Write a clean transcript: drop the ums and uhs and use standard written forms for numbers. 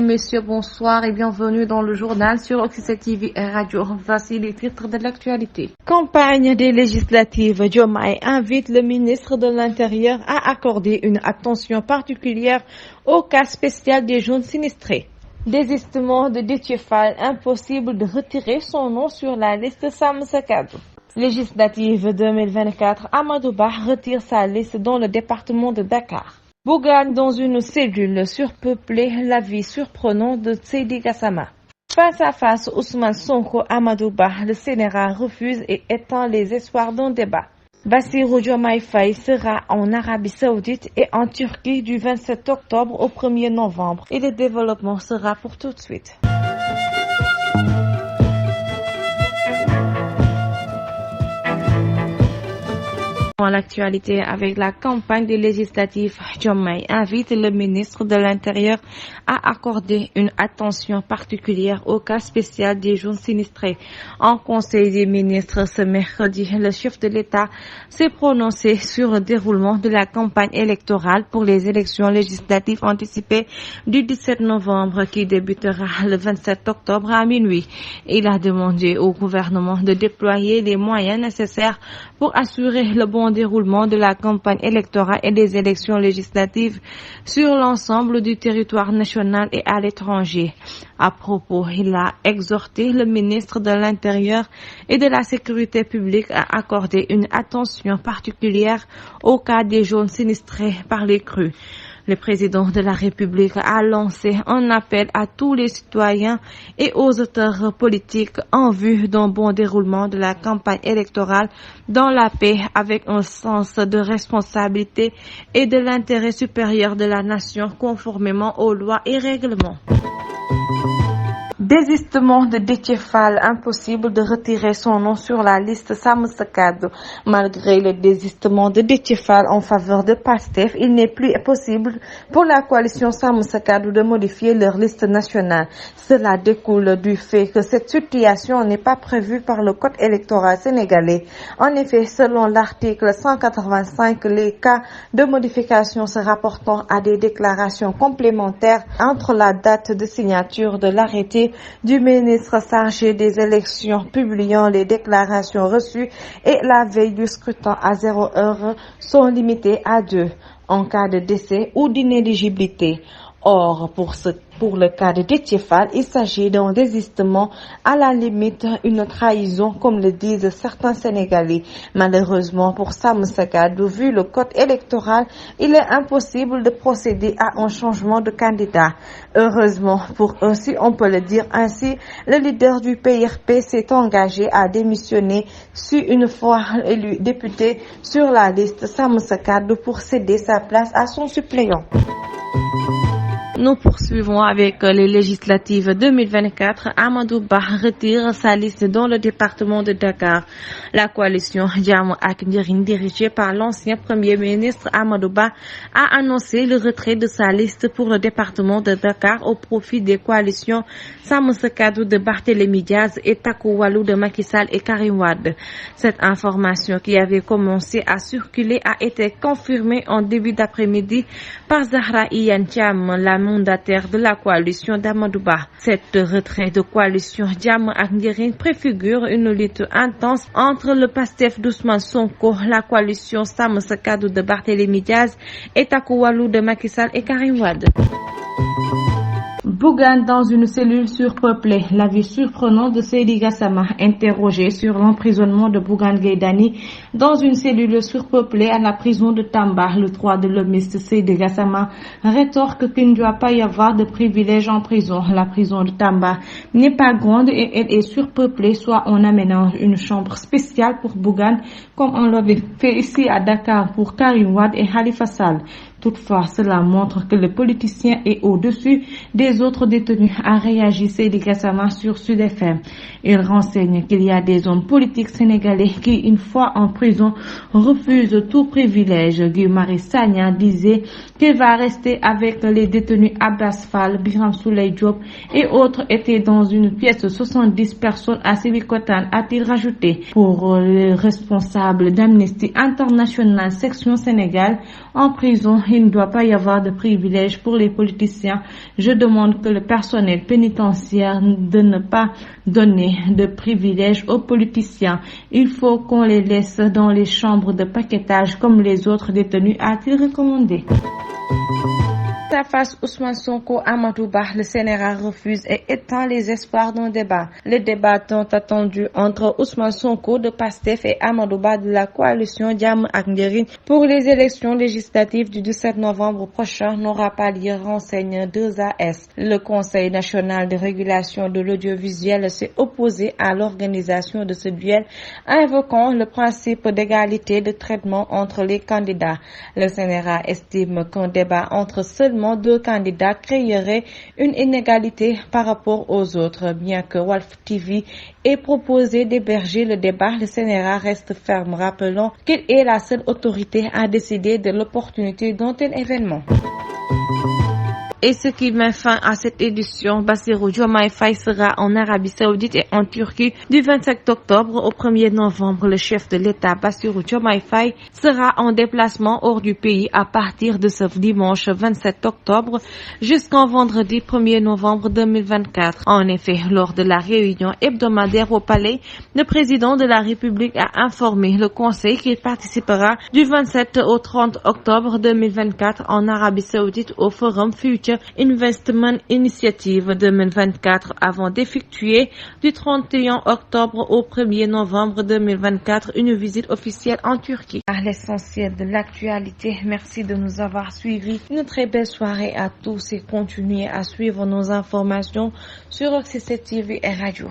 messieurs, bonsoir et bienvenue dans le journal sur Oxygène TV et Radio. Voici les titres de l'actualité. Campagne des législatives, Diomaye invite le ministre de l'Intérieur à accorder une attention particulière au cas spécial des jeunes sinistrés. Désistement de Déthié Fall, impossible de retirer son nom sur la liste Sàmm Sa Kàddu. Législative 2024, Amadou Ba retire sa liste dans le département de Dakar. Bougane dans une cellule surpeuplée, l'avis surprenant de Seydi Gassama. Face à face, Ousmane Sonko, Amadou Ba, le Sénégal refuse et éteint les espoirs d'un débat. Bassirou Diomaye Faye sera en Arabie Saoudite et en Turquie du 27 octobre au 1er novembre. Et le développement sera pour tout de suite. Dans l'actualité avec la campagne des législatives, Diomaye invite le ministre de l'Intérieur à accorder une attention particulière au cas spécial des jeunes sinistrés. En Conseil des ministres ce mercredi, le chef de l'État s'est prononcé sur le déroulement de la campagne électorale pour les élections législatives anticipées du 17 novembre qui débutera le 27 octobre à minuit. Il a demandé au gouvernement de déployer les moyens nécessaires pour assurer le bon déroulement de la campagne électorale et des élections législatives sur l'ensemble du territoire national et à l'étranger. À propos, il a exhorté le ministre de l'Intérieur et de la Sécurité publique à accorder une attention particulière au cas des jeunes sinistrés par les crues. Le président de la République a lancé un appel à tous les citoyens et aux auteurs politiques en vue d'un bon déroulement de la campagne électorale dans la paix avec un sens de responsabilité et de l'intérêt supérieur de la nation conformément aux lois et règlements. Désistement de Déthié Fall, impossible de retirer son nom sur la liste Sàmm Sa Kàddu. Malgré le désistement de Déthié Fall en faveur de PASTEF, il n'est plus possible pour la coalition Sàmm Sa Kàddu de modifier leur liste nationale. Cela découle du fait que cette situation n'est pas prévue par le code électoral sénégalais. En effet, selon l'article 185, les cas de modification se rapportant à des déclarations complémentaires entre la date de signature de l'arrêté du ministre chargé des élections publiant les déclarations reçues et la veille du scrutin à 0 heure sont limités à 2 en cas de décès ou d'inéligibilité. Or, pour le cas de Déthié Fall, il s'agit d'un désistement, à la limite une trahison, comme le disent certains Sénégalais. Malheureusement, pour Sàmm Sa Kàddu, vu le code électoral, il est impossible de procéder à un changement de candidat. Heureusement pour eux, si on peut le dire ainsi, le leader du PRP s'est engagé à démissionner une fois élu député sur la liste Sàmm Sa Kàddu pour céder sa place à son suppléant. Nous poursuivons avec les législatives 2024. Amadou Ba retire sa liste dans le département de Dakar. La coalition Jàmm ak Njariñ dirigée par l'ancien premier ministre Amadou Ba a annoncé le retrait de sa liste pour le département de Dakar au profit des coalitions Sàmm Sa Kàddu de Barthélémy Diaz et Takku Wallu de Macky Sall et Karim Wade. Cette information qui avait commencé à circuler a été confirmée en début d'après-midi par Zahra Iyane Thiam, la mandataire de la coalition d'Amadou Ba. Cette retrait de coalition Jàmm ak Njariñ préfigure une lutte intense entre le PASTEF d'Ousmane Sonko, la coalition Sàmm Sa Kàddu de Barthélémy Diaz et Takku Wallu de Macky Sall et Karim Wade. Bougane dans une cellule surpeuplée. L'avis surprenant de Seydi Gassama, interrogé sur l'emprisonnement de Bougane Gueye Dany dans une cellule surpeuplée à la prison de Tamba. Le droit de l'homiste Seydi Gassama rétorque qu'il ne doit pas y avoir de privilèges en prison. La prison de Tamba n'est pas grande et elle est surpeuplée, soit on aménage une chambre spéciale pour Bougane comme on l'avait fait ici à Dakar pour Karim Wade et Khalifa Sall. Toutefois, cela montre que le politicien est au-dessus des autres détenus, a réagi Seydi Gassama sur Sud FM. Il renseigne qu'il y a des hommes politiques sénégalais qui, une fois en prison, refusent tout privilège. Guy Marius Sagna disait qu'il va rester avec les détenus Abbas Fall, Birame Souleye Diop et autres étaient dans une pièce de 70 personnes à Sébikotane, a-t-il rajouté. Pour le responsable d'Amnesty International section Sénégal, en prison, il ne doit pas y avoir de privilèges pour les politiciens. Je demande que le personnel pénitentiaire de ne pas donner de privilèges aux politiciens. Il faut qu'on les laisse dans les chambres de paquetage comme les autres détenus, a-t-il recommandé. Face Ousmane Sonko, Amadou Ba, le CNRA refuse et étend les espoirs d'un débat. Le débat tant attendu entre Ousmane Sonko de PASTEF et Amadou Ba de la coalition Jàmm ak Njariñ pour les élections législatives du 17 novembre prochain n'aura pas lieu, renseigne 2AS. Le Conseil national de régulation de l'audiovisuel s'est opposé à l'organisation de ce duel, invoquant le principe d'égalité de traitement entre les candidats. Le CNRA estime qu'un débat entre seulement deux candidats créerait une inégalité par rapport aux autres. Bien que Walf TV ait proposé d'héberger le débat, le CNRA reste ferme, rappelant qu'il est la seule autorité à décider de l'opportunité d'un tel événement. Et ce qui met fin à cette édition, Bassirou Diomaye Faye sera en Arabie Saoudite et en Turquie du 27 octobre au 1er novembre. Le chef de l'État, Bassirou Diomaye Faye, sera en déplacement hors du pays à partir de ce dimanche 27 octobre jusqu'en vendredi 1er novembre 2024. En effet, lors de la réunion hebdomadaire au Palais, le président de la République a informé le Conseil qu'il participera du 27 au 30 octobre 2024 en Arabie Saoudite au Forum Future Investment Initiative 2024 avant d'effectuer du 31 octobre au 1er novembre 2024 une visite officielle en Turquie. À l'essentiel de l'actualité, merci de nous avoir suivis. Une très belle soirée à tous et continuez à suivre nos informations sur Oxy7 TV et Radio.